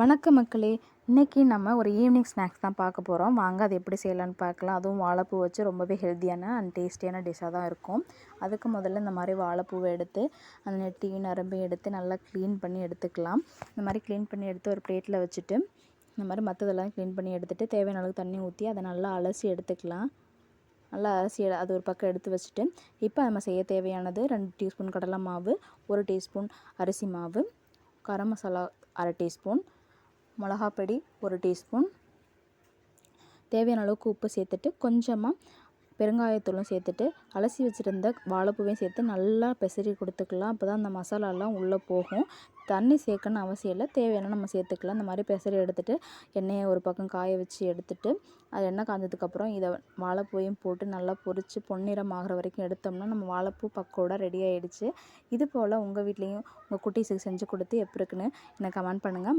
வணக்கம் மக்களே. இன்றைக்கி நம்ம ஒரு ஈவினிங் ஸ்நாக்ஸ் தான் பார்க்க போகிறோம். வாங்க அது எப்படி செய்யலான்னு பார்க்கலாம். அதுவும் வாழைப்பூ வச்சு ரொம்பவே ஹெல்த்தியான அண்ட் டேஸ்டியான டிஷ்ஷாக தான் இருக்கும். அதுக்கு முதல்ல இந்த மாதிரி வாழைப்பூவை எடுத்து அந்த நெட்டியும் நரம்பையும் எடுத்து நல்லா க்ளீன் பண்ணி எடுத்துக்கலாம். இந்த மாதிரி க்ளீன் பண்ணி எடுத்து ஒரு பிளேட்டில் வச்சுட்டு இந்த மாதிரி மற்றதெல்லாம் க்ளீன் பண்ணி எடுத்துகிட்டு தேவையான அளவுக்கு தண்ணி ஊற்றி அதை நல்லா அலசி எடுத்துக்கலாம். நல்லா அலசி அது ஒரு பக்கம் எடுத்து வச்சுட்டு இப்போ நம்ம செய்ய தேவையானது 2 டீஸ்பூன் கடலை மாவு, 1 டீஸ்பூன் அரிசி மாவு, கரம் மசாலா 1/2 டீஸ்பூன், மிளகாப்பொடி 1 டீஸ்பூன், தேவையான அளவுக்கு உப்பு சேர்த்துட்டு கொஞ்சமாக பெருங்காயத்தூளும் சேர்த்துட்டு அலசி வச்சுருந்த வாழைப்பூவையும் சேர்த்து நல்லா பெசரி கொடுத்துக்கலாம். அப்போ தான் அந்த மசாலாலாம் உள்ளே போகும். தண்ணி சேர்க்கணும்னு அவசியம் இல்லை, தேவையான நம்ம சேர்த்துக்கலாம். இந்த மாதிரி பெசரி எடுத்துகிட்டு எண்ணெயை ஒரு பக்கம் காய வச்சு எடுத்துகிட்டு அது எண்ணெய் காஞ்சதுக்கப்புறம் இதை வாழைப்பூவையும் போட்டு நல்லா பொரித்து பொன்னிறம் ஆகிற வரைக்கும் எடுத்தோம்னா நம்ம வாழைப்பூ பக்கோடா ரெடி ஆகிடுச்சு. இது போல் உங்கள் வீட்லேயும் உங்கள் குட்டீஸுக்கு செஞ்சு கொடுத்து எப்படி இருக்குன்னு எனக்கு கமெண்ட் பண்ணுங்கள்.